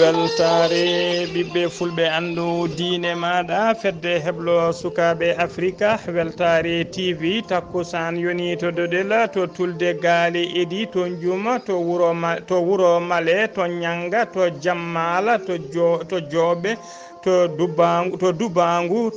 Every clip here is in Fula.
weltare ɓiɓɓe fulɓe andu diine maɗa fedde heblo sukaɓe africa weltare tv takkusan yoni to doɗel to tulde gaali idi to juma to wuro male to ñanga to jammala to jooɓe to dubangu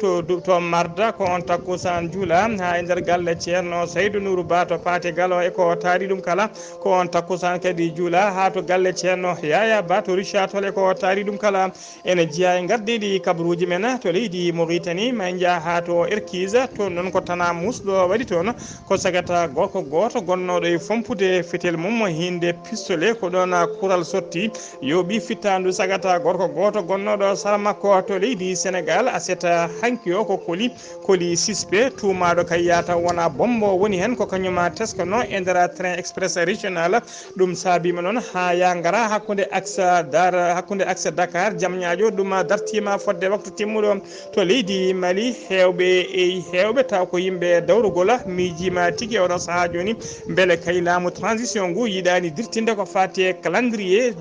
to marda ko on takkusan juula ha e nder galle ceerno Saydou Nourou Ba to paate galo e ko taari ɗum kala ko on takkusan kadi juula ha to galle ceerno Yaya Ba to Richard-Toll ko taari ɗum kala ene jeeya e gardiɗi kabaruji men to leydi Mauritanie ma jaa ha to Erkise to noon ko tana musɗo waɗi toon ko sagata gorko goto gonnoɗo e fompude fetel mum hinde pistolet ko ɗon kural sotti yoɓi fittandu sagata gorko goto gonnoɗo sara makko to leydi Sénégal aseta hanki o ko koli suspect tumaɗo kay yata wona bombo woni hen ko kañuma teskano e nder train express régional ɗum saabima noon ha ya gara hakkude axe Dakar Diamniadio ɗum dartima fodde waktu timmuɗo to leydi Mali hewɓe taw ko yimɓe dawrugol miijima tigui oɗo saaha joni beele kay laamu transition ngu yiɗani dirtinde ko fate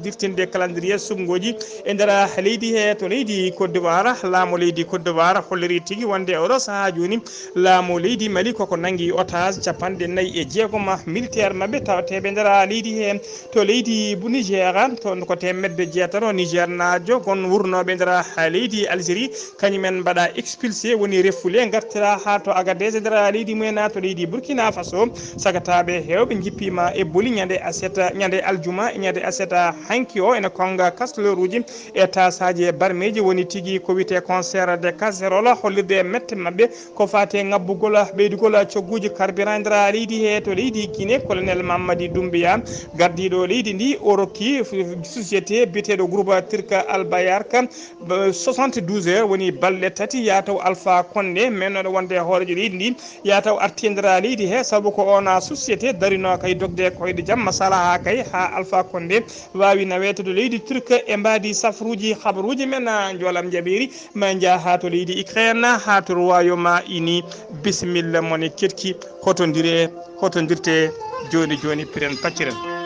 dirtinde calendrier sumgoji e nder leydi he to leydi Côte d'Ivoire laamu leydi Côte d'Ivoire holliri tigui wonde oɗo saaha joni laamu leydi Mali koko nangui otage 46 militaire mabɓe tawateɓe nder leydi he to leydi bu Niger toon ko temedde jeetato Niger najo gon wurnoɓe nder leydi Algérie kañumen mbaɗa expulsé woni refule gartira ha to Agadez nder leydi mumen to leydi Burkina Faso sagataɓe hewɓe jippima e boli ñande aljuma e ñande aseta hanki o ene konga kasteleur uji e tasaji barmeji woni tigui ko wiyete concert de casserole hollirde mette mabɓe ko fate ngabbugol ɓeydugol cogguji carburant nder leydi he to leydi Guinée colonel Mamadi Doumbouya gardiɗo leydi ndi o rokki société biteɗo groupe Turka Al Bayarka 72 heures woni balɗe tati yataw Alpha Condé mennoɗo wonde hoorejo leydi ndi yataw artindira leydi he saabu ko ona société darino kay dogde koyɗe jaam masala ha kay ha Alpha Condé wawi nawetede leydi Turka e mbadi safruji habaruji men joolam jaɓiri ma jaa ha to leydi Ukraine ha to royaume uni bisimilla mone ketki hotodirte joni piren pacciren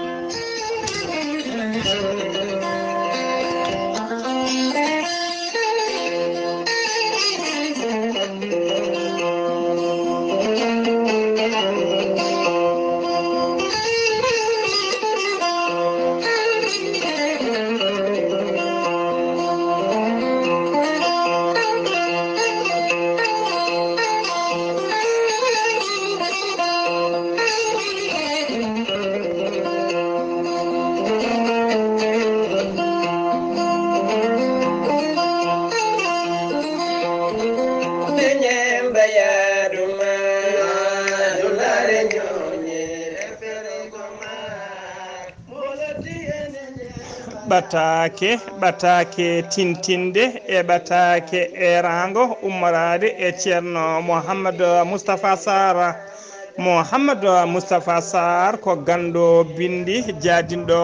ɓatake tintinde e ɓatake erango ummarade e ceerno Mouhamadou Moustapha Sarr ko gando bindi jadinɗo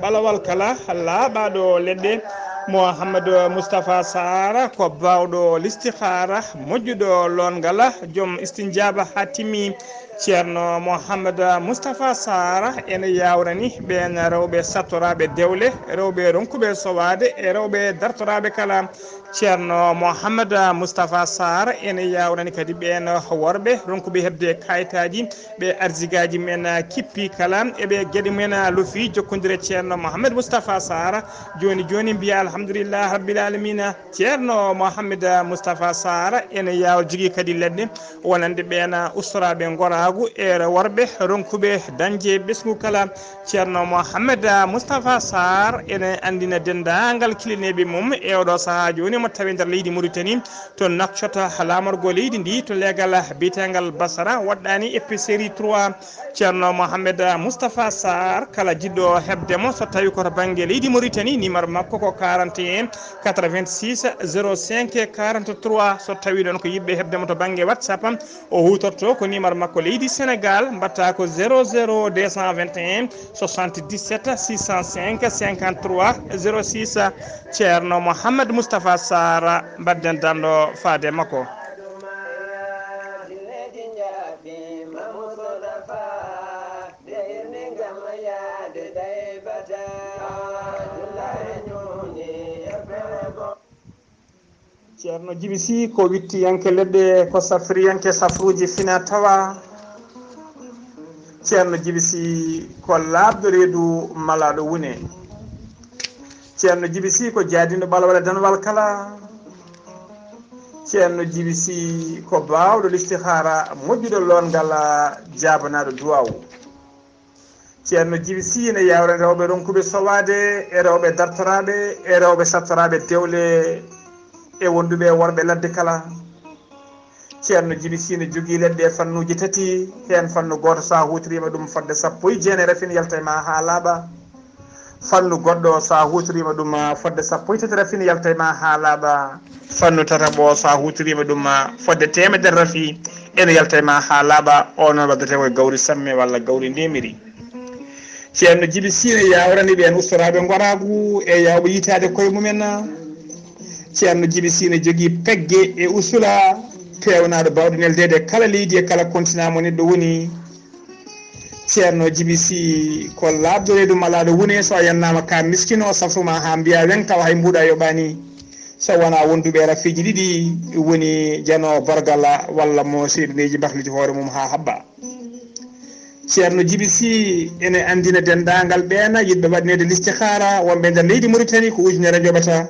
ɓalawal kala laaɓaɗo leɗɗe Mouhamadou Moustapha Sarr ko bawɗo listihara moƴƴuɗo longal joom istinjaba ha timmi ceerno Mouhamadou Moustapha Sarr ene yawrani ɓen rewɓe sattoraɓe dewle rewɓe ronkuɓe sowade e rewɓe dartoraɓe kala ceerno Mouhamadou Moustapha Sarr ene yawrani kadi ɓen worɓe ronkuɓe hebde kayitaji ɓe arzigaji men kippi kala eɓe gueɗe men loofi jokkodire ceerno Mouhamadou Moustapha Sarr joni mbiya alhamdulillah rabbil alamina ceerno Mouhamadou Moustapha Sarr ene yaw jogui kadi leɗɗe wonande ɓen ustoraɓe goragu e worɓe ronkuɓe dañde ɓesgu kala ceerno Mouhamadou Moustapha Sarr ene andina dendagal kilineɓe mum e oɗo saaha joni mo tawi nder leydi Mauritanie to nakcota lamorgo leydi ndi to leegal bitegal Basara waɗɗani épicerie 3 ceerno Mouhamadou Moustapha Sarr kala jiɗɗo hebdemo so tawi koto banggue leydi Mauritanie numéro makko ko 41 86 05 43 so tawi ɗon ko yimɓe hebdemo to banggue WhatsApp o hutorto ko numéro makko leydi Sénégal mbatta ko 00 221 77 605 53 06 ceerno Mouhamadou Moustapha Sarr mbadden danɗo faade makko ceerno Djiby Sy ko wittiyanke leɗɗe ko safriyanke safruji fina tawa ceerno Djiby Sy ko labdo reedu malaɗo wune ceerno Djiby Sy ko jaadindo ɓalwala danwal kala ceerno Djiby Sy ko bawɗo listihara moƴƴuɗo longal jabanaɗo duwaw ceerno Djiby Sy ne yawre rewɓe ronkuɓe sowade e rewɓe dartoraɓe e rewɓe sattoraɓe dewle e wonduɓe worɓe ladde kala ceerno Djiby Sy ne jogui leɗɗe fannuji tati hen fannu goto sa hutorima ɗum fodde 19 rafin yalta ma ha laaɓa fannu goɗɗo sa hutorima ɗum fodde 13 rafin yalta ma ha laaɓa fannu tataɓo sa hutorima ɗum fodde 100 rafi ene yalta ma ha laaɓa o noon waddete koye gawri samme walla gawri ndemiri ceerno Djiby Sy ne yawrani ɓen ustoraɓe goragu e yawɓe yitade koye mumen ceerno Djiby Sy ne jogui pegge e usula pewnaɗo bawɗo neldede kala leydi e kala continent mo neɗɗo woni ceerno Djiby Sy ko labdoredu malaɗo woni so a yannama ka miskino safruma ha mbiya wen tawa hay mbuɗa yoɓani so wona wonduɓe rafiji ɗiɗi woni jano bargala walla mo seeɗineji bahliti hoore mum ha habba ceerno Djiby Sy ene andina dendagal ɓeena yiɗɓe waɗnede listihara wonɓe nder leydi Mauritanie ko ujunere joɓata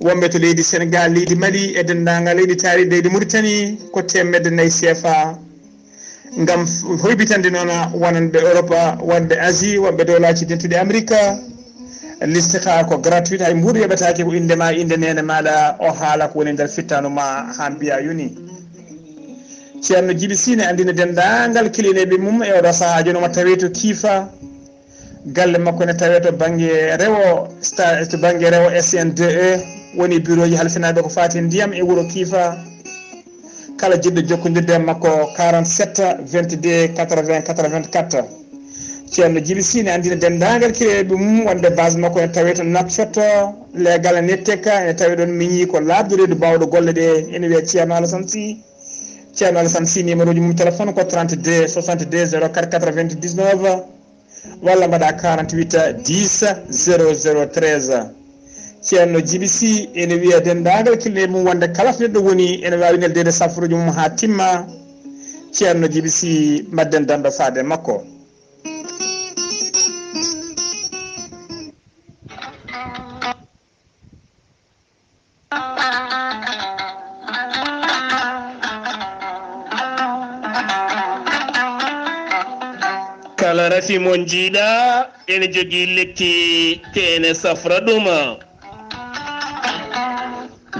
wonɓe to leydi Sénégal leydi Mali e dendagal leydi taari leydi Mauritanie ko 4 CFA ngam hoybitande noon wonanɓe Europe wonɓe Asie wonɓe dowlaji dentuɗe Amérique listihara ko gratuit hay mbuɗo yoɓetake ko indema inde nene maɗa o haala ko woni nder fittanuma ha mbiya yoni ceerno Djiby Sy ne andina dendagal kilineɓe mum e oɗo saaha joni omo tawe to kiifa galle makko ne tawe to banggue rewo to banggue rewo SN2E woni bureau ji halfinaɓe ko fati ndiyam e wuuro kiifa kala jiɗɗo jokkodirde makko 47 22 80 84 ceerno Djiby Sy ne andina dendagal kilineɓe mum wonde base makko ne tawe to Nouakchott legal netteka ene tawi ɗon miñi ko labdoredu bawɗo golle ɗe ene wiye ceerno Alassane Sy ceerno Alassane Sy numéro ji mum téléphone ko 32 62 04 99 walla mbaɗa 48 10 00 13 ceerno Djiby Sy ene wiya dendagal kille mum wonde kala to neɗɗo woni ene wawi neldede safruji mum ha timma ceerno Djiby Sy madden dando faade makko kala rafi mon jiiɗa ene jogui lekki kene safra ɗuma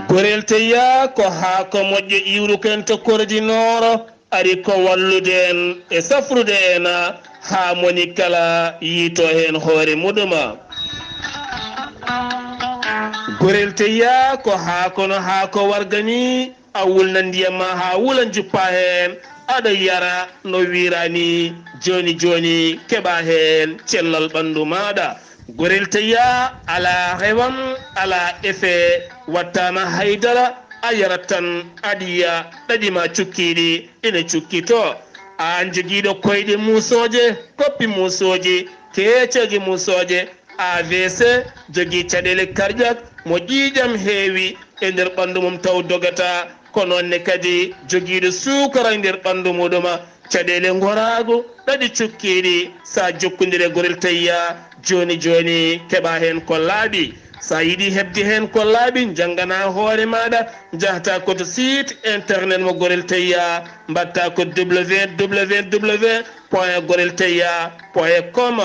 gorel teya ko haako moƴƴo iwru ken to kordinoro ari ko wallude en e safrude en ha moni kala yiito hen hoore muɗuma gorel teya ko haako no haako wargani a wulna ndiyam ma ha wula juppa hen aɗa yara no wirani joni joni keɓa hen cellal ɓandu maɗa gorel teya ala rewan ala effet wattama haydara a yarat tan aɗiya ɗaɗima cukkiɗi ina cukkito an joguiɗo koyɗe musoje koppi musoji kecoji musoje AVC jogui caɗele cardiaque mo ƴiƴam heewi e nder ɓandu mum taw dogata ko noonne kadi joguiɗo sukara e nder ɓandu muɗuma caɗele gorago ɗaɗi cukkiɗi sa jokkodire gorel tayya joni joni keɓa hen ko laaɓi sa yiiɗi hebde hen ko laaɓi janggana hoore maɗa jahata koto site internet mo gorel tayya mbatta ko www.goreltayya.com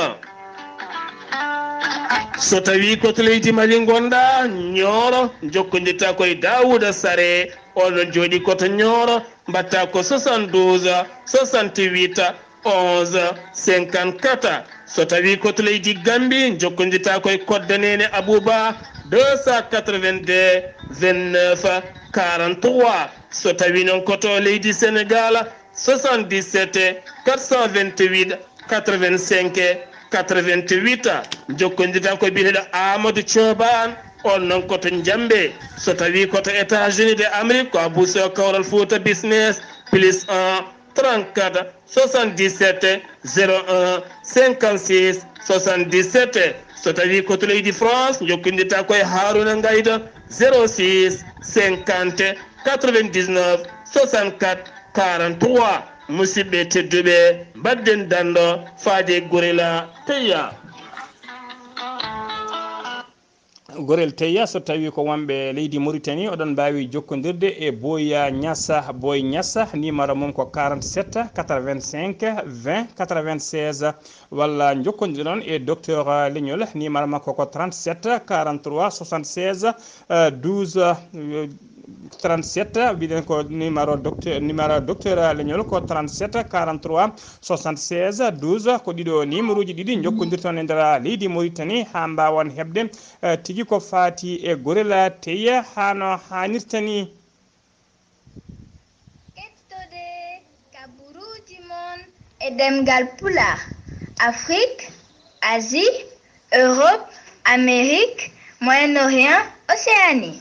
so tawi koto leydi Mali gonɗa Nioro jokkodirta koye Dawouda Sare onon jooɗi koto Nioro mbatta ko 72 68 11 54 so tawi koto leydi Gambie jokkodirta koye koddanene Abou Bah 282 29 43 so tawi noon koto leydi Sénégal 77 428 85 88 jokkodita ko biyeteɗo Amadou Thioban on noon koto Jambe so tawi koto États-Unis de Amérique ko Abou Sow Kawral Fouta business plus 1 34 77 01 56 77 so tawi koto leydi France jokkindita koye Haruna Ngayda 06 50 99 64 43 musidɓe tedduɓe badden dando faade gorela teya gorel teya so tawi ko wonɓe leydi Mauritanie oɗon mbawi jokkodirde e Boya Niassa Boy Niassa numéro mum ko 47 85 20 96 walla jokkodiron e docteur Legnol numéro makko ko 37 43 76 12 37 biɗen ko numéro docteur Legnol ko 37 43 76 12 ko ɗiɗo numéro uji ɗiɗi jokkodirton e nder leydi Mauritanie ha mbawon hebde tigi ko fati e gorela teya hano hanirtani kettode kaburuji mon e ɗemngal pulaar Afrique Asie Europe Amérique Moyen-Orient Océanie.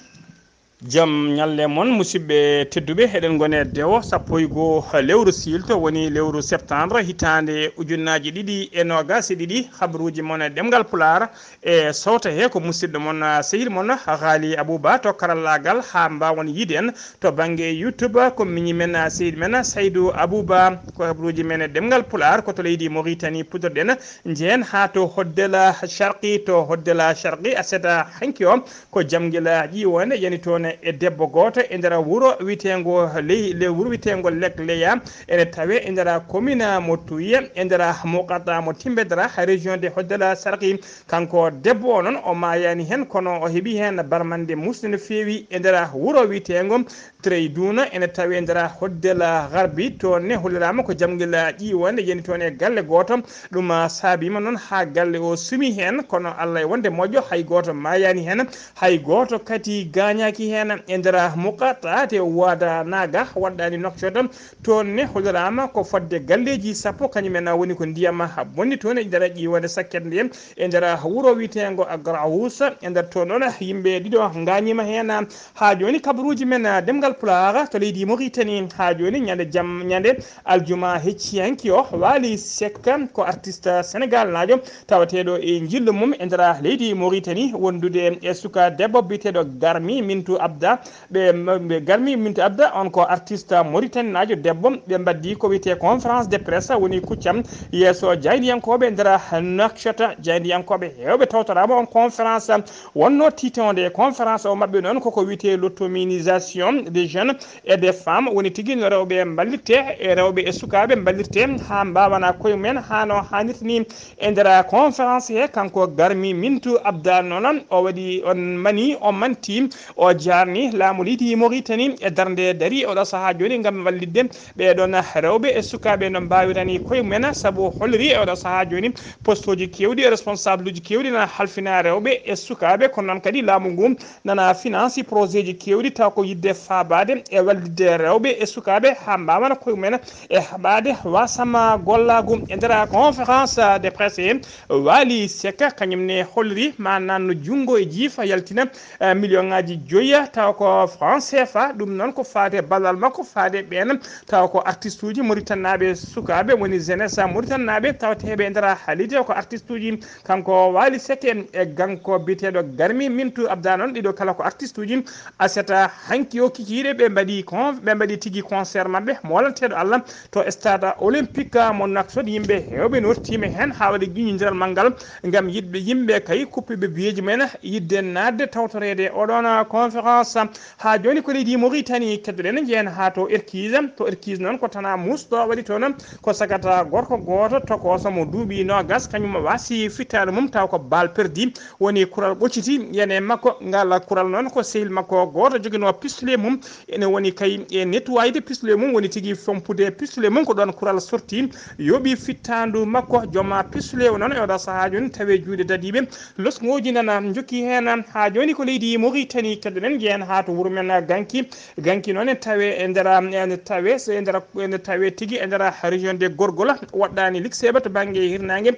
Jam nyalle mon musidɓe tedduɓe eɗen gone dewo sappo e goo lewru silto woni lewru septembre hitande ujunnaji ɗiɗi e nogas e ɗiɗi habaruji mon ɗemgal pulaar e sawta he ko musidɗo mon sehil mon Ghalii Abuu Bah to karallagal ha mbawon yiide en to banggue YouTube ko miñi men sehil men Saydou Abou Bah ko habaruji men ɗemgal pulaar ko to leydi Mauritanie pudorɗen jeen ha to hoddela sharqi aseta hanki o ko jamguela ƴiwonde yani toon e debbo goto e nder wuro witengo le wuro witengo Lekleya ene tawe e nder commune mo Touye e nder muqatta mo Timbedra région de Hoddala Sarki kanko debbo o noon o mayani hen kono o heeɓi hen barmande musde no fewi e nder wuro witengo Treyduna ene tawe e nder Hoddala Garbi to ne hollirama ko jamguel ƴiwonde yani toon e galle goto ɗum saabima noon ha galle o sumi hen kono Allah e wonde moƴƴo hay goto mayani hen hay goto kadi gañaki hen e nder muqatta te wada naga waɗɗani nokcoto toon ne hollirama ko fodde galleji sappo kañumen woni ko ndiyam bonni toon e nder ƴiwonde sakket ndiyam e nder wuro witengo Agraous e nder toon noon yimɓe ɗiɗo gañima hen ha joni kabaruji men ɗemgal pulaar to leydi Mauritanie ha joni ñande aljuma hecciyanki o waali sekka ko artiste Sénégal najo tawateɗo e jillu mum e nder leydi Mauritanie wondude e suka debbo biteɗo Garmi Mintou Abda ɓe Garmi Mintou Abda on ko artiste Mauritanie najo debbo ɓe mbaddi ko wiyete conférence de presse woni kuccam yesso jaydiyankoɓe nder Nouakchott jaydiyankoɓe hewɓe tawtorama on conférence wonno titonde conférence o mabɓe noon koko wiyete l'autonomisation des jeunes et des femmes woni tigui no rewɓe ballirte e rewɓe e sukaɓe ballirte ha mbawana koye mumen hano hannirtani e nder conférence he kanko Garmi Mintou Abda noon o waɗi on manti o jarni laamu leydi Mauritanie e darde dari oɗo saaha joni gam wallidde ɓeɗon rewɓe e sukaɓe no mbawirani koye mumen saabu holliri e oɗo saaha joni poste uji kewɗi e responsable uji kewɗi nana halfina rewɓe e sukaɓe kono noon kadi laamu ngu nana finance projet ji kewɗi taw ko yidde fabade e wallidde rewɓe e sukaɓe ha mbawana koye mumen e haɓade wasama gollagu e nder conférence de presse he waali sekka kañumne holliri manan no junggo e jiifa yaltina million ngaji joyya taw ko franc CFA ɗum noon ko faade ballal makko faade ɓen taw ko artiste uji Mauritanaɓe sukaɓe woni jeunesse Mauritanaɓe tawateɓe e nder haalide ko artiste uji kanko waali sekke e ganko biteɗo Garmi Mintou Abda noon ɗiɗo kala ko artiste uji aseta hanki o kikiɗe ɓe mbaɗi tigui concert mabɓe molanteɗo Allah to stade olympique mo Nouakchott yimɓe hewɓe nortima hen ha waɗi guiñodiral manggal gam yimɓe kay kuppiɓe biyeji men yidde nadde tawtorede oɗon conférence ha joni ko leydi Mauritanie keddoɗen jeen ha to Erkise noon ko tana musɗo waɗi toon ko sagata gorko goto tokoso mo duuɓi nogas kañum wasi fittade mum taw ko bal perdi woni kural ɓocciti yene makko ngal kural noon ko sehil makko goto joguino pistolet mum ene woni kay e nettoyde pistolet mum woni tigui fompude pistolet mum ko ɗon kural sorti yooɓi fittandu makko jooma pistolet o noon e oɗo saaha joni tawe juuɗe dadiɓe losgoji nana jokki hen ha joni ko leydi Mauritanie keddoɗen jangi en ha to wuro men ganki noon tawe e ndera tawe so ndera tawe tigi e ndera région de Gorgola waɗɗani likseba to banggue hirnangue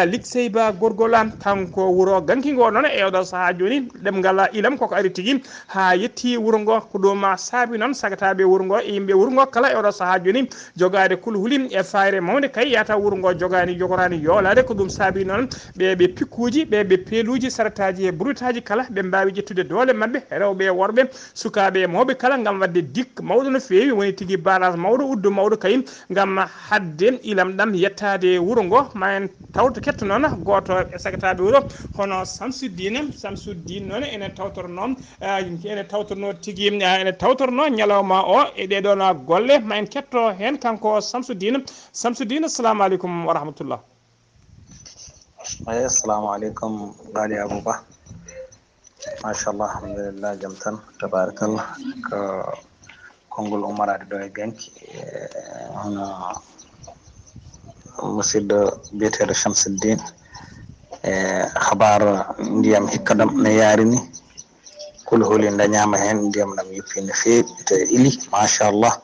likseyba Gorgola kanko wuro ganki ngo noon e oɗo saaha joni ɗemngal ilam koko ari tigi ha yetti wuro ngo ko ɗum saabi noon sagataɓe wuro ngo e yimɓe wuro ngo kala e oɗo saaha joni jogade kulhuli e fayre mawde kay yata wuro ngo jogorani yoolade ko ɗum saabi noon ɓe pikkuji ɓe peeluji sarataji e brutaji kala ɓe mbawi ƴettude doole mabɓe rewɓe e worɓe sukaɓe e mawɓe kala gam wadde dikka mawɗo no fewi woni tigui barage mawɗo uddu mawɗo kay gam hadde ilam ɗam yettade wuro ngo ma en tawto ketto noon goto e sagataɓe wuro hono Samsuddine noon ene tawtorno tigui ene tawtorno ñalawma o e ɗeɗon golle ma en ketto hen kanko Samsuddine assalamu aleykum wa rahmatullah. Assalamu alaikum Ghalii Abuu Bah. Mashallah, alhamdulillah, jam tan, tabarakallah. Ko kongol umarade ɗo e ganki hono musidɗo biyeteɗo Shamsuddine e habar ndiyam hikka ɗam ne yarini kulhuli dañama hen ndiyam ɗam yippi no fewi te ili machallah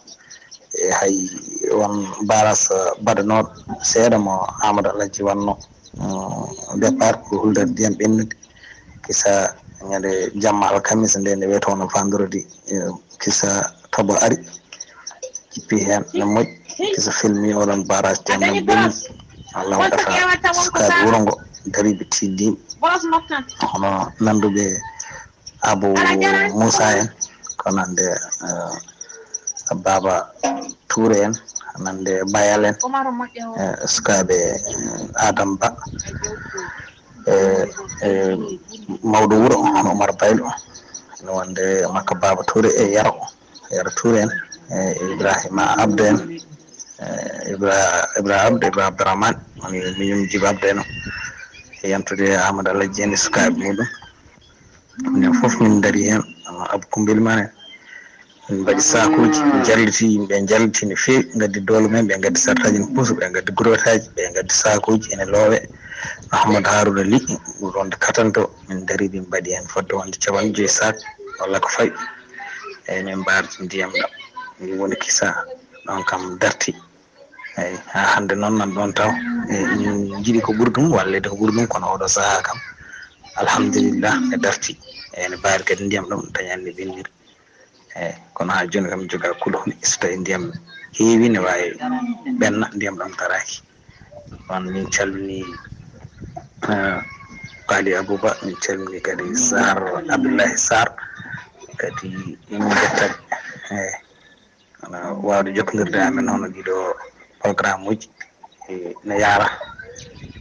e hay won baras baɗanoɗo seeɗa mo Amadou Alaji wanno départ ko huldere ndiyam ɓennude kisa ñande jamma alkamisa nde nde wiyete wono vendredi kisa tobo ari jippi hen no moƴƴi kisa filmi oɗon barage ndiyam ɗam ɓenni Allah waɗata sukaɓe wuro ngo dariɓe tiddiɓe hono nanduɓe Abou Moussa en ko nande Baba Touré en nande Bayal en sukaɓe Adam Ba mawɗo wuro hono Oumar Baylo no wonde makko Baba Touré e Yaro Touré en Ibrahima Abdou en Ibrahima Abdourahmane woni miñum Djiba Abdou en e yantude Amadou Alaji en e sukaɓe muɗum nden foof min dari hen Abou Koumbil man en min mbaɗi sakuji jalliti yimɓe jalliti no fewi gaddi doole men ɓe gaddi sartaji no puusa ɓe gaddi grotaji ɓe gaddi sakuji ene loowe Ahmadou Harouna Ly wonde katanto min dari min mbaɗi hen fodde wonde 50 sac walla ko fayi eyyi min mbardi ndiyam ɗam min woni kisa ɗon kam darti eyyi ha hande noon nan ɗon taw min jiiɗi ko ɓuuri ɗum walla ko ɓuuri ɗum kono oɗo saaha kam alhamdulillah e darti eyyi ne mbawi kadi ndiyam ɗam dañanne ɓenniri eyyi kono ha joni kam joga kulhuli so tawi ndiyam heewi ne wawi ɓenna ndiyam ɗam daraki on min calmini Ghalii Abuu Bah min calmini kadi Sar Abdoulaye Sarr kadi min jettaɓe eyyi ana wawde jokkodirde amen hono ɗiɗo programme uji ne yaara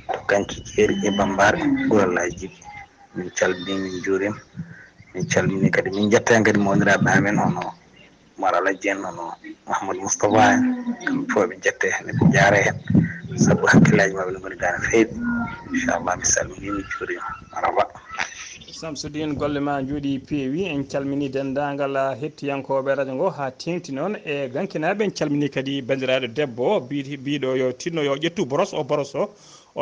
to ganki jeeri e bambare gurallaji jibi min calmini min juurima min calmini kadi min jetta hen kadi mawdiraɓe amen hono Oumar Alaji en hono Mouhamadou Moustapha en kamɓe fof ɓe jette hen ɓe jaare hen saabu hakkillaji mabɓe ne goni ga no fewi inchallah mi salmini mi juurima marhaba. Samsuddine golle ma jooɗi peewi en calmini dendagal hettiyankoɓe radio ngo ha tengti noon e gankinaɓe en calmini kadi bandiraɗo debbo biɗo yo tinno yo ƴettu boros o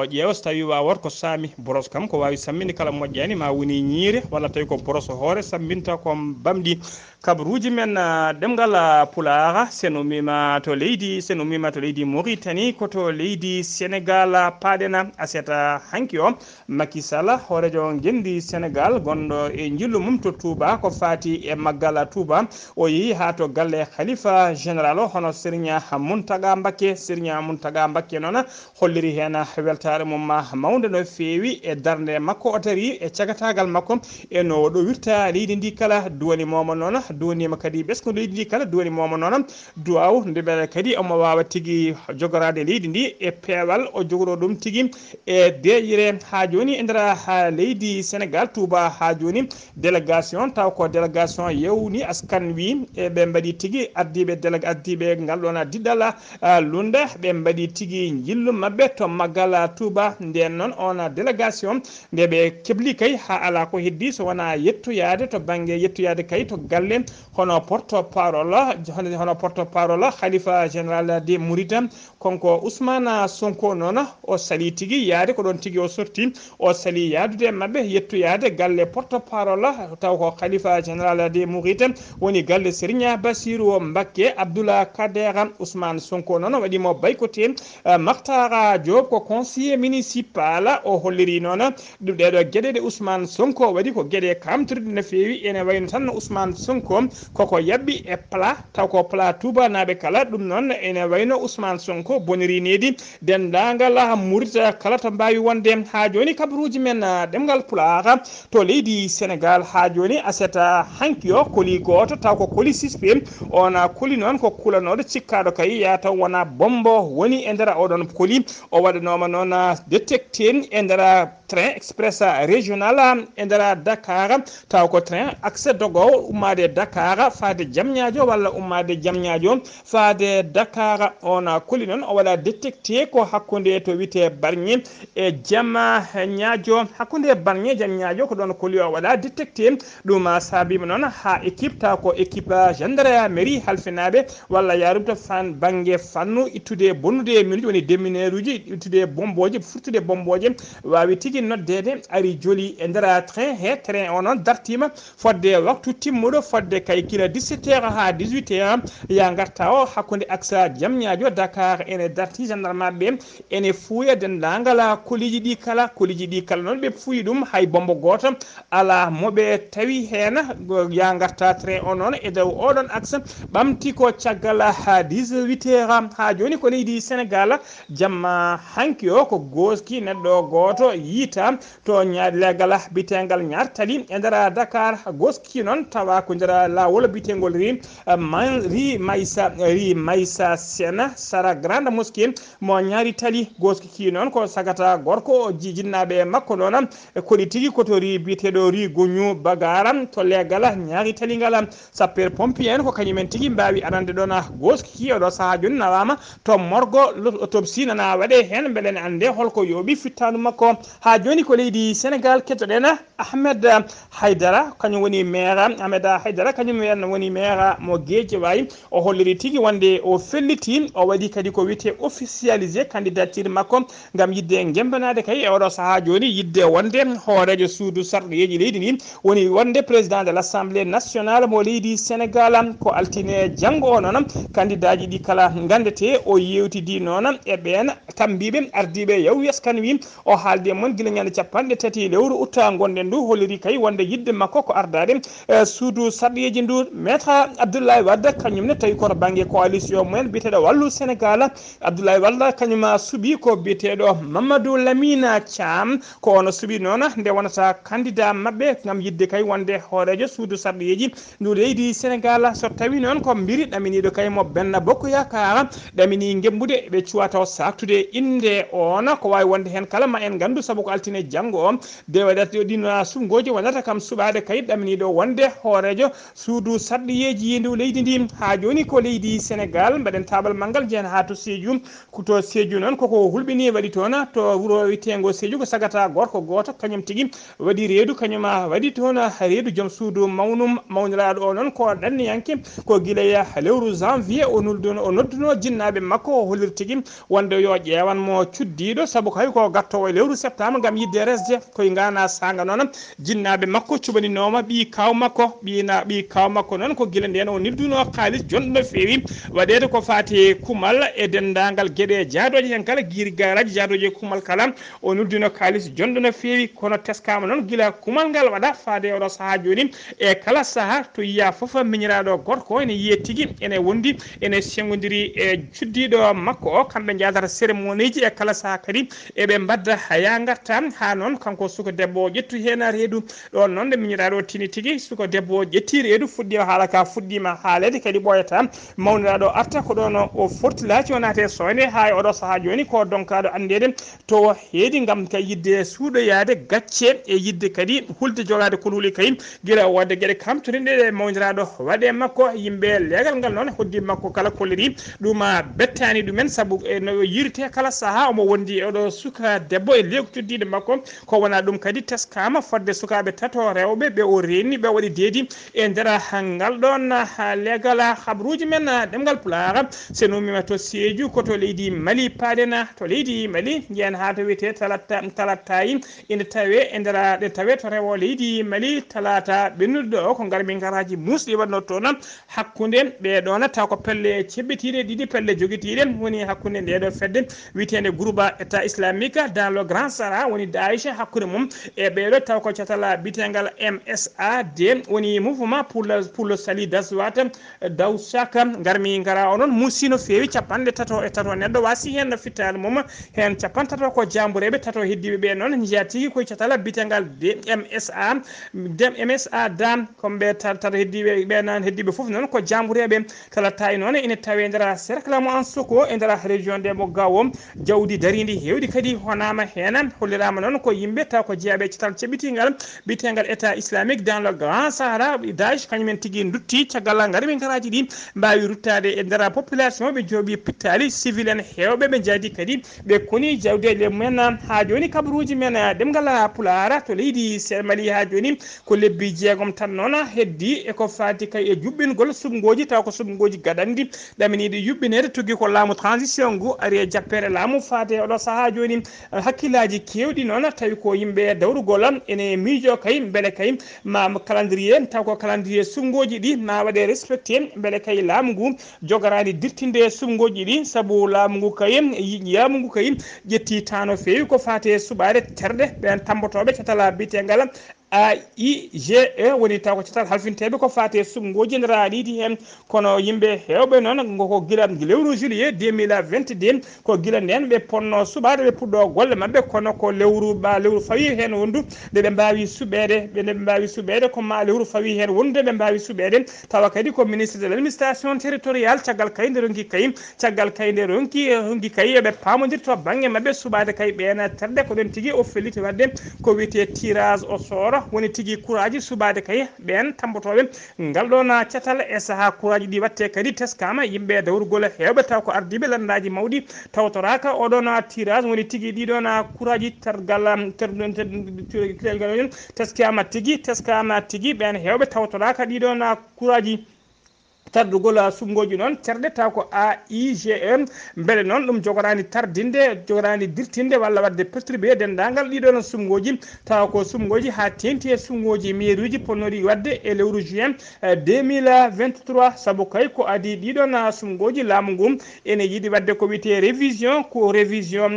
ƴeewa so tawi wawata ko saami boros kam ko wawi samminde kala moƴƴani ma woni ñiire walla tawi ko boros hoore sambinta ko bamɗi kabaruji men ɗemgal pulaar sen ummima to leydi Mauritanie koto leydi Sénégal paɗena aseta hanki o Macky Sall hoorejo gendi Sénégal gonɗo e jillu mum to Touba ko fati e maggal Touba o yeehi ha to galle khalifa général o hono Serigne Mountaga Mbacké noon holliri hen weltare mum mawde no fewi e darde makko o tari e cagatagal makko e no ɗo wirta leydi ndi kala duwani momo noon duwanima kadi ɓesgo leydi ndi kala duwani momo noon duwaw ndeɓe kadi omo wawa tigui jogorade leydi ndi e peewal o jogoro ɗum tigui e deƴire ha joni e nder leydi Sénégal Touba ha joni délégation taw ko délégation yewni askan wi e ɓe mbaɗi tigui addiɓe ngal ɗon diɗɗal lunde ɓe mbaɗi tigui jillu mabɓe to maggal Touba nden non on délégation nde ɓe kebli kay ha ala ko heddi so wona yettoyade to banggue yettoyade kay to galle hono porte parole khalifa général des mourides konko Ousmane Sonko noon o sali tigui yaade ko ɗon tigui o sorti o sali yadude mabɓe yettoyade galle porte parole taw ko khalifa général des mourides woni galle Serigne Bassirou Mbacké Abdoulaye Kadera Ousmane Sonko noon waɗimo baykote Maktara Diop ko conseiller municipal o holliri noon ɗum ɗeɗo gueɗe ɗe Ousmane Sonko waɗi ko gueɗe kamtorɗe no fewi ene wayno tan Ousmane Sonko koko yabɓi e pla taw ko pla Touba naɓe kala ɗum noon ene wayno Ousmane Sonko boniri nedi dendagal murita kala to mbawi wonde ha joni kabaruji men ɗemgal pulaar to leydi Sénégal ha joni aseta hankio koli goto taw ko koli sispe ona koli noon ko kulanoɗo cikkaɗo kay ya taw wona bombo woni e nder oɗon koli o waɗanoma noon détecté e nder train express régional e nder Dakar taw ko train accès dogowo ummade Dakar faade Diamniadio walla ummade Diamniadio faade Dakar on koli noon o waɗa détecté ko hakkude to wite Bargny e Diamniadio hakkude Bargny e Diamniadio ko ɗon koli o waɗa détecté ɗum saabima noon ha équipe taw ko équipe gendarmerie halfinaɓe walla yarumta fan banggue fannu ittude bonnude minuji woni démineur uji ittude bomboje furtude bomboje wawi tigui noddede ari joli e nder train he train o noon dartima fodde waktu timmuɗo fodde kay kila 17h ha 18h ya garta o hakkude axa Diamniadio Dakar ene darti gendarme ɓe ene fuuya dendagal koliji ɗi kala noon ɓe fuuyi ɗum hay bombo goto ala moɓe tawi hen ya garta train o noon e dow oɗon axe ɓamti ko caggal ha 18h ha joni ko leydi Sénégal jamma hanki o ko goski neɗɗo goto yiita to legal bitegal ñartali e nder Dakar goski noon tawa ko nder lawol bitegol ri maysa sena sara grande mosquée mo ñaari tali goski ki noon ko sagata gorko o jijinnaɓe makko noon koɗi tigui koto ri biteɗo ri goñu bagara to legal ñaari tali ngal sapeur pompier en ko kañumen tigui mbawi arande ɗon goski ki oɗo saaha joni nawama to morgo autopsie nana waɗe hen beele ne ande holko yooɓi fittanu makko ha joni ko leydi Sénégal kettoɗen Ahmed Haydara kañum woni maire Ahmed Haydara kañum woni maire mo Guédiawaye o holliri tigui wonde o felliti o waɗi kadi ko wiyete officialisé candidature makko gam yidde gembanade kay e oɗo saaha joni yidde wonde hoorejo suudu sarɗoyeji leydi ni woni wonde président de l'Assemblée nationale mo leydi Sénégal ko altine janggo o noon candidat ji ɗi kala gandete o yewtidi noon e ɓen tambiɓe ardiɓe yaw yeskan wi o haalde mon guila ñande 30 lewru utta gonɗen ndu holliri kay wonde yidde makko ko ardade suudu sarɗoyeji ndu maître Abdoulaye Wade kañumne tawi koto banggue coalition mumen biteɗo wallu Sénégal Abdoulaye Wade kañuma suuɓi ko biteɗo Mamadou Lamine Thiam ko ono suuɓi noon nde wonata candidat mabɓe gam yidde kay wonde hoorejo suudu sarɗoyeji ndu leydi Sénégal so tawi noon ko mbiri ɗaminiɗo kay mo Benno Bokk Yakar ɗamini gembude ɓe cuwa taw saktude inde on ko wawi wonde hen kala ma en gandu saabu ko altine janggo o de waɗata ɗin sumgoji wonata kam suɓade kay ɗaminiɗo wonde hoorejo suudu sarɗoyeji yindu leydi ndi ha joni ko leydi Sénégal mbaɗen tabal manggal jehen ha to Sédhiou to Sédhiou noon koko hulɓini waɗi toon to wuuro witengo Sédhiou ko sagata gorko goto kañum tigui waɗi reedu kañuma waɗi toon reedu joom suudu mawniraɗo o noon ko ɗanniyanke ko guilaya lewru janvier o nodduno jinnaɓe makko o holliri tigui wonde yo ƴewanmo cuddiɗo saabu ko hay ko gattowo e lewru septembre gam yidde resde koye gana saga noon jinnaɓe makko cuɓaninoma ɓi kaw makko noon ko guila nden o nidduno haalis jonɗo no fewi waɗede ko fati kumal e dendagal gueɗe jaadoje hen kala guiri garaji jaadoje kumal kala o noddino haalis jonɗo no fewi kono teskama noon guila kumal ngal waɗa faade oɗo saaha joni e kala saaha to yiya foof miñiraɗo gorko ene yiye tigui ene wondi ene sengodiri e cuddiɗo makko o kamɓe jadata cérémonie ji e kala saaha kadi eɓe mbadda ya garta ha noon kanko suko debbo o ƴettu hen reedu ɗon noon nde miñiraɗo tini tigui suko debbo o ƴetti reedu fuɗɗima haala ka fuɗɗima haalede kadi ɓoyata mawniraɗo arta ko ɗon o fortilaki o naate soyne ha oɗo saaha joni ko donkaɗo andede to heedi gam kay yidde suuɗoyade gacce e yidde kadi hulde jogade kolhuli kay guila wadde gueɗe kamtorinde mawniraɗo waɗe makko yimɓe leegal ngal noon hoddi makko kala kolliri ɗum bettani ɗumen saabu no yirte kala saaha omo wondi oɗo suka debbo e lektuddiɗe makko ko wona ɗum kadi teskama fodde sukaɓe tato rewɓe ɓe o renni ɓe waɗi deedi e nder ngal ɗon legal habruji men ɗemgal pulaar senumima to Sédhiou koto leydi Mali paadena to leydi Mali jen ha to wiyete talatayi ina tawe e nder ɗe tawe to rewo leydi Mali talata ɓennuɗo o ko garmi garaji musɗi waɗno toon hakkude ɓeɗon taw ko pelle cebbitiɗe ɗiɗi pelle joguitiɗe woni hakkude ndeɗo fedde witende groupe état islamique dans le grand Sahara woni Daesh hakkude mum e ɓeɗo taw ko catala bitengal MSAD woni mouvement pour le salut d'Azawat Dawsaka garmi gara onon musino fewi capanɗe tato e tato neɗɗo wasi hen fittade mum hen capan tato ko jambureɓe tato heddiɓe ɓe noon jiya tigui koye catala bitengal MSA dan komɓe tato heddiɓe ɓe nan heddiɓe foof noon ko jambureɓe tala tawi noon ene tawe nder cercle mo an soko e nder région de mo gawo jawdi daridi hewdi kadi honama hen hollirama noon ko yimɓe taw ko jeeyaɓe catal ceɓitigal bitengal état islamique dans le grand Sahara Daesh kañumen tigui dutti caggal garmi garaji ɗi mbawi ruttade e nder population ɓe jooɓi pittali civil en hewɓe ɓe jaadi kadi ɓe koni jawdele men ha joni kabaruji men ɗemgal pulaar to leydi Mali ha joni ko lebbi 6 tan noon heddi eko fati kay e juɓɓingol sumgoji taw ko sumgoji gaɗandi ɗaminiɗe yuɓɓinede togui ko laamu transition ngu ari e jappere laamu fate oɗo saaha joni hakkillaji kewɗi noon tawi ko yimɓe dawrugol ene miijo kay beele kay ma calendrier taw ko calendrier sumgoji ɗi ma waɗe respecté beele kay laamu ngu jogorani dirtinde sumgoji ɗi saabu laamu ngu kay yamu ngu kay ƴetti tano fewi ko fate suɓade terɗe ɓen tambotoɓe catala bitengal AIGE woni taw ko catal halfinteɓe ko fate sumgoji nder aɗiɗi hen kono yimɓe hewɓe noon ko guila lewru juillet 2022 ko guila nden ɓe ponno suɓade ɓe puɗɗo golle mabɓe kono ko lewru fawi hen wondu nde ɓe mbawi suɓede ko ma lewru fawi hen wondu ɓe mbawi suɓede tawa kadi ko ministre de l' administration territorial caggal kay nde ronki kay ɓe pamodirto banggue mabɓe suɓade kay ɓen terɗe ko ɗon tigui o felliti wadde ko wiyete tirage au sort woni tigui couraji suɓade kay ɓen tambotoɓe ngal ɗon catal e saaha couraji ɗi watte kadi teskama yimɓe dawrugol hewɓe taw ko ardiɓe landaji mawɗi tawtoraka oɗon tirage woni tigui ɗiɗon couraji targal teskama tigui ɓen hewɓe tawtoraka ɗiɗon couraji tardugol sumgoji noon terɗe taw ko AIGM beele noon ɗum jogorani dirtinde walla wadde perturbé dendagal ɗiɗon sumgoji taw ko sumgoji ha tenti e sumgoji mairie ponnoɗi wadde e lewru juin 2023 saabu kay ko adi ɗiɗon sumgoji laamu ngu ene yiiɗi wadde ko wiyete révision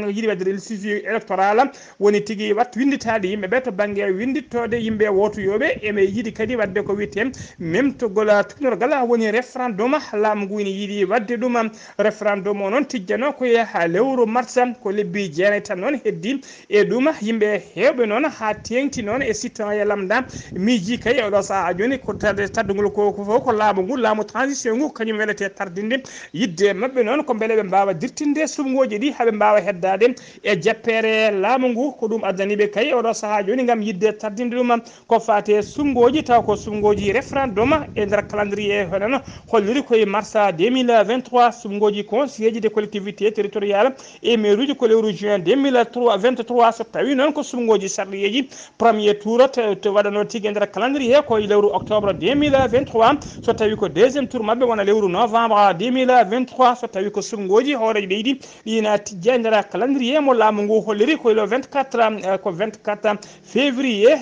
yiiɗi wadde législative électoral woni tigui winditade yimɓeɓe to banggue windittode yimɓe wotoyoɓe eme yiiɗi kadi wadde ko wiyete memtogol tuknorgal woni référendum laamu ngu ine yiiɗi wadde ɗum référendum o noon tijjano koye ha lewru mars ko lebbi 9 tan noon heddi e ɗum yimɓe hewɓe noon ha tengti noon e citoyen lambda miiji kay oɗo saaha joni ko taddugol ko fof ko laamu ngu laamu transition ngu kañum welete tardinde yidde mabɓe noon ko beele ɓe mbawa dirtinde sumgoji ɗi haaɓe mbawa heddade e jappere laamu ngu ko ɗum addaniɓe kay oɗo saaha joni gam yidde tardinde ɗum ko fate sumgoji taw ko sumgoji référendum e nder calendrier honon holliri koye mars 2023 sumgoji conseillers de collectivité territorial e maire uji ko lewru juin 2023 so tawi noon ko sumgoji sarɗiyeji premier tour to waɗano tigui e nder calendrier koye lewru octobre 2023 so tawi ko deuxiéme tour mabɓe wona lewru novembre 2023 so tawi ko sumgoji hooreji leydi ɗina tijja e nder calendrier mo laamu ngu holliri koye le 24 février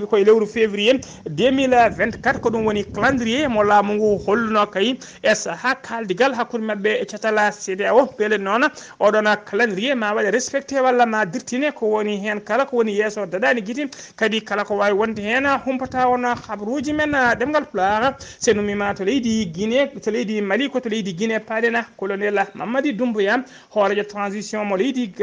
koye lewru février 2024 ko ɗum woni calendrier mo laamu ngu holluno kay e saaha kaldigal hakkude mabɓe e catala CEDEAO beele noon oɗon calendrier ma waɗa respecté walla ma dirtine ko woni hen kala ko woni yeeso daɗani guiti kadi kala ko wawi wonde hen humpata on habaruji men ɗemgal pulaar senumima to leydi Guinée to leydi Mali ko to leydi Guinée paɗena colonel Mamadi Doumbouya hoorejo transition mo leydi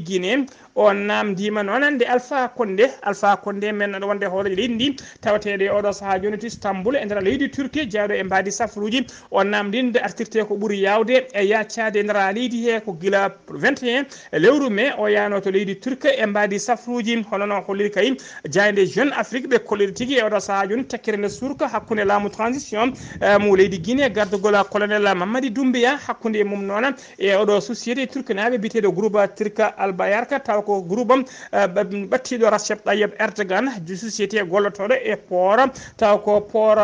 Guinée o namdima noon nde Alpha Condé men aɗa wonde hoore leydi ndi tawatede oɗo saaha joni to Istanbul e nder leydi Turquie jaaɗo e mbadi safruji o namdinde artirte ko ɓuuri yawde e yaccade e nder leydi he ko gila 21 lewru mai o yano to leydi Turquie e mbadi safruji hono no holliri kay jayde Jeune Afrique ɓe kolliri tigui e oɗo saaha joni takkere nde surka hakkude laamu transition mo leydi Guinée gardugol colonel Mamadi Doumbouya hakkude e mum noon e oɗo société turque naɓe biteɗo groupe turque albayarka taw ko groupe ɓattiɗo Recep Tayyip Erdogan société gollotoɗo e port taw ko port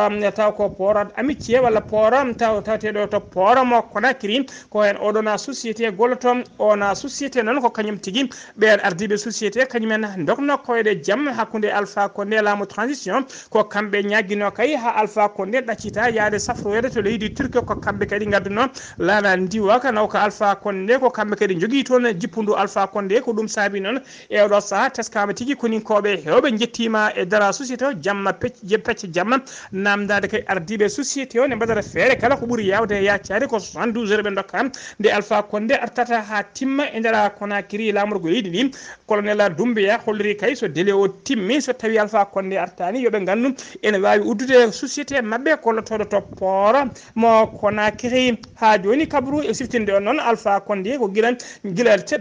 amitié walla port tawteɗo to port mo Conakry ko hen oɗona société golloto ona société noon ko kañum tigui ɓen ardiɓe société kañumen dokno koyɗe jaam hakkude Alpha Condé laamu transition ko kamɓe ñaguino kay ha Alpha Condé ɗaccita yaade safroyede to leydi turque ko kamɓe kadi gadduno laana ndiwa naw ko Alpha Condé ko kamɓe kadi jogui toon jippudu Alpha Condé ko ɗum saabi noon e oɗo saaha teskama tigui koninkoɓe hewɓe jettima e dara société o jamma pecce jamma namdade kay ardiɓe société o ne mbaɗata feere kala ko ɓuuri yawde yaccade ko 72 heures ɓe dokka nde Alpha Condé artata ha timma e nder Conakry lamorgo leydi ndi colonel Doumbouya holliri kay so délai o timmi so tawi Alpha Condé artani yoɓe gandu ene wawi uddude société mabɓe kollotoɗo to port mo Conakry ha joni kabru e siftinde on noon Alpha Condé ko gila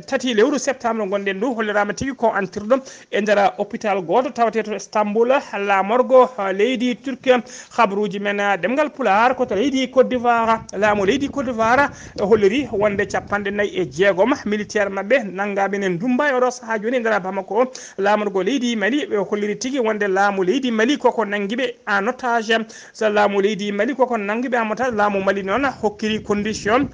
tati lewru septembre gonɗen ndu hollirama tigui ko antirɗo e nder hôpital goto tawate to Istanbul lamorgo leydi Turquie habruji men ɗemngal pulaar koto leydi Côte d'Ivoire laamu leydi Côte d'Ivoire holliri wonde 46 militaire mabɓe nangaɓe nen Dumba e oɗo saaha joni e nder Bamako lamorgo leydi Mali ɓe holliri tigui wonde laamu leydi Mali koko nanguiɓe en otage so laamu leydi Mali koko nanguiɓe en otage laamu Mali noon hokkiri condition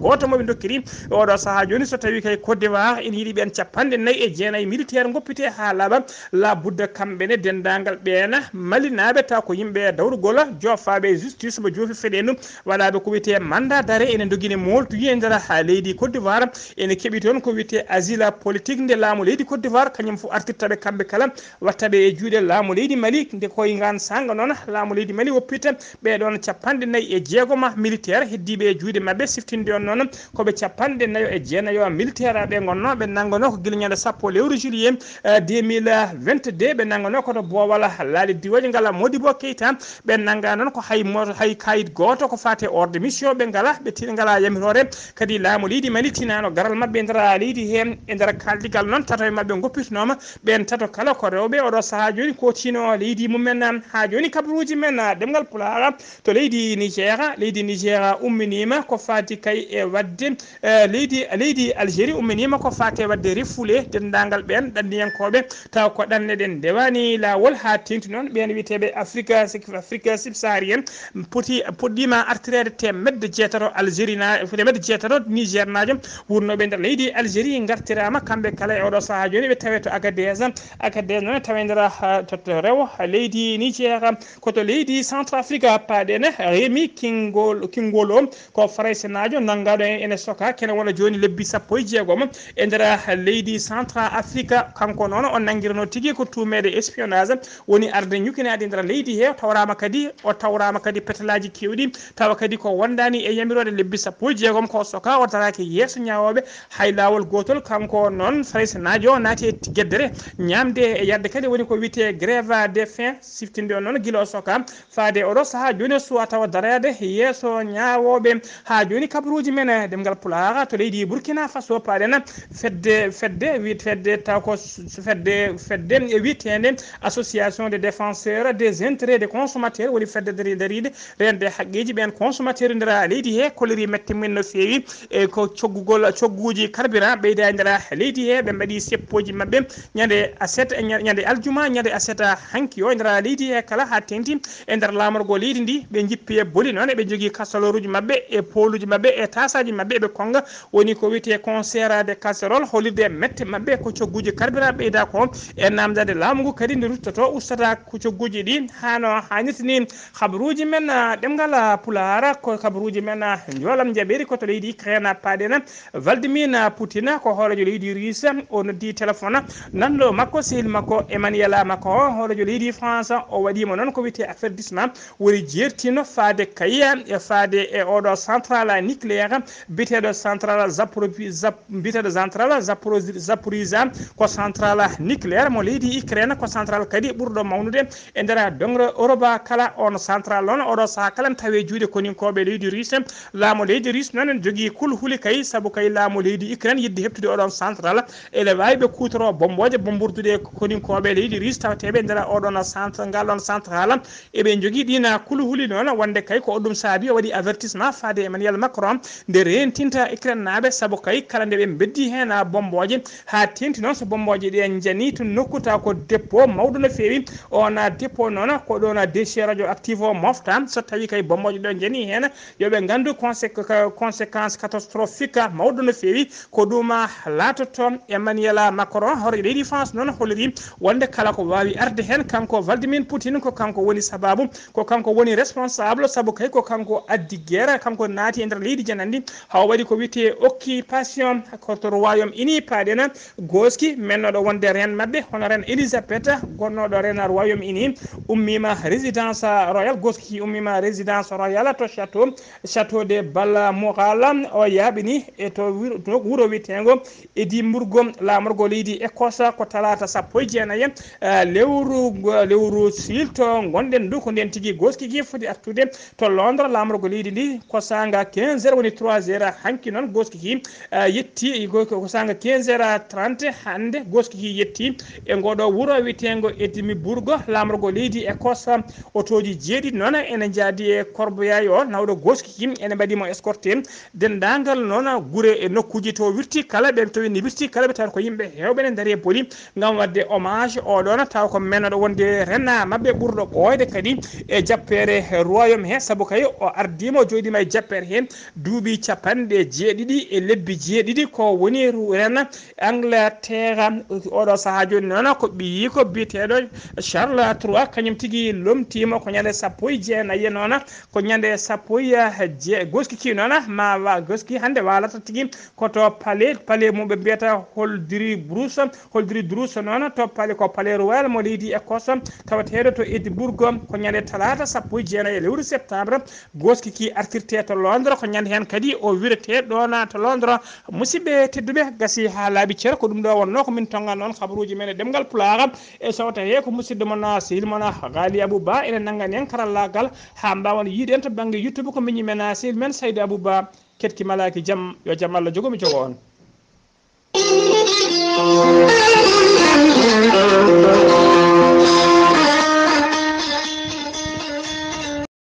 goto moɓe dokkiri oɗo saaha joni so tawi kay Côte d'Ivoire ene yiiɗi ɓen 49 militaire goppite ha laaɓa la budda kamɓene dendagal ɓeena malinaɓe taw ko yimɓe dawrugol jofaɓe justice mo joofi feɗenu waɗaɓe ko wiyete mandat d'arrêt ene doguine moltuyi e nder ha leydi Côte d'Ivoire ene keeɓi toon ko wiyete asile politique nde laamu leydi Côte d'Ivoire kañum fo artirtaɓe kamɓe kala wattaɓe e juuɗe laamu leydi Mali nde koye ngan sanga noon laamu leydi Mali woppita ɓeɗon 49 militaire heddiɓe e juuɗe mabɓe siftinde on noon koɓe 49 militaire ɓe gonno ɓe nangono ko guila ñande 10 lewru juillet 2022 ɓe nangono koto boowal laali diwoje ngala Modibo Keita ɓe nanga noon ko hay kayit goto ko fate ordre mission ɓe ngala ɓe tina ngala yamirore kadi laamu leydi Mali tinano garal mabɓe e nder leydi he e nder kaldigal noon tato e mabɓe goppitnoma ɓen tato kala ko rewɓe oɗo saaha joni ko tino leydi mumen ha joni kabruji men ɗemngal pulaar to leydi Niger umminima ko fati kay e wadde leydi Algérie umminima ko fate wadde refoulé dendagal ɓen ɗanniyankoɓe taw ko ɗanne ɗen dewani lawol ha tengti noon ɓen wiyeteɓe Afrique subsaharienne puɗɗima artirede temedde jeetato Algérie temedde jeetato Niger najo wurnoɓe nder leydi Algérie gartirama kamɓe kala e oɗo saaha joni ɓe tawe to Agadez noon tawe nder to rewo leydi Niger koto leydi Centrafrique paɗene Rémy Kingolo ko Frayse najo nangaɗo ene soka kene wona joni lebbi 16 e nder leydi Centrafrique kanko noon on nanguirano tigui ko tumede espionnage woni arde ñukinade nder leydi he tawrama kadi petalaji kewɗi tawa kadi ko wondani e yamirode lebbi 16 ko soka o daraki yesso ñawoɓe hay lawol gotol kanko noon Frayse najo naati e gueddere ñamde e yadde kadi woni ko wiyete grève de faim siftinde on noon guila o soka faade oɗo saaha joni suwa tawa darade yesso ñawoɓe ha joni kabruji men ɗemngal pulaar to leydi Burkina Faso paɗen fedde taw ko fedde e witende association des défenseurs des intérêts des consommateurs woni fedde daride rende haqqeji ɓen consommateur nder leydi he kolliri mette men no fewi e ko cogguji carburant ɓeyda nder leydi he ɓe mbaɗi seppoji mabɓe ñande aljuma ñande aset hanki o nder leydi he kala ha tengti e nder lamorgo leydi ndi ɓe jippi e boli noon eɓe jogui kasaloruji mabɓe e poluji mabɓe e tasaji mabɓe eɓe konga woni ko wiyete concert de casserole hollirde mette mabɓe ko cogguji carburant ɓeyda ko e namdade laamu ngu kadi nde ruttoto ustata ko cogguji ɗi hano hannirta ni habruji men ɗemngal pulaar ko habruji men jolam jaɓeri koto leydi Ukraine paɗena Vladimir Poutine ko hoorejo leydi Russe o noddi téléphone nanɗo makko sehil makko Emmanuel Macron hoorejo leydi France o waɗima noon ko wiyete affairdissement woni jertino faade kayya e faade e oɗo central nucléaire biteɗo central Zaporizhzhia ko central nucléaire mo leydi Ukraine ko central kadi ɓurɗo mawnude e nder dongre Europe kala on central noon oɗo saha kala tawe juuɗe koninkoɓe leydi Russe laamu leydi Russe noon jogui kulhuli kay saabu kay laamu leydi Ukraine yidde heptude oɗon central ele wawi ɓe kutoro bomboje bomburdude koninkoɓe leydi Russe tawateɓe nder oɗon centre ngal ɗon central eɓe jogui ɗina kulhuli noon wonde kay ko ɗum saabi o waɗi avertissement fade Emmanuel Macron nde rentinta Ukraine naɓe saabu kay kala nde ɓe beddi hen bomboje ha tenti noon so bomboje ɗe jani to nokkuta ko dépôt mawɗo no fewi on dépôt noon ko ɗon déchet radioactif o mofta so tawi kay bomboje ɗo jani hen yoɓe gandu conséquence catastrophique mawɗo no fewi ko ɗum latoto Emmanuel Macron hoto leydi France noon holliri wonde kala ko wawi arde hen kanko Vladimir Poutine ko kanko woni sababu ko kanko woni responsable saabu kay ko kanko addi guerre kanko naati e nder leydi janandi ha waɗi ko wiyete occupation koto Royaume-Uni paɗena goski mennoɗo wonde ren mabɓe hono ren Elisabeth gonnoɗo ren Royaume-Uni ummima résidence royal goski ummima résidence royal to château de Balmoral o yaɓini e to wuuro witego Édimbourg lamorgo leydi Écosse ko talata 19 lewru silto gonɗen du ko nden tigui goski ki foti artude to Londres lamorgo leydi ndi ko sanga 15 heures woni 3 heures hanki noon goski ki yetti ko sanga 15 heures 30 hande goski ki yetti e ngoɗo wuuro witego Édimbourg lamorgo leydi Écosse otoji jeeɗiɗi noon ene jaadi e Corbeil o nawɗo goski ki ene mbaɗimo escorté dendagal noon guure e nokkuji to wirti kala ɓe to ni wirti kala ɓe taw ko yimɓe hewɓe ne daari e boli ngam wadde hommage oɗon taw ko mennoɗo wonde renna mabɓe ɓurɗo ɓoyde kadi e jappere royaume he saabu kay o ardima o joɗima e jappere he duuɓi capanɗe jeeɗiɗi e lebbi jeeɗiɗi ko woni ren Angleterre oɗo saaha joni noon ko ɓiyi ko biteɗo Charles III kañum tigui lomtima ko ñande 19 noon ko ñande 10 goski ki noon ma goski hande walata tigui koto palais mum ɓe mbiyata holdiri Bruce noon to palais ko palais royal mo leydi Écosse tawateɗo to Édimbourg ko ñande talata 19 lewru septembre goski ki artirte to Londres ko ñande hen kadi o wirete ɗon to Londres musidɓe tedduɓe gasi ha laaɓi ceer ko ɗum ɗo wonno ko min tongan noon habaruji men e ɗemgal pulaar e so tawi ko musidɗo mon sehil mon Ghalii Abuu Bah ene nanggani en karallagal ha mbawan yiide en to banggue YouTube ko miñi men sehil men Saydou Abou Bah ketki malaki jaam yo jaam Allah jogomi jogo on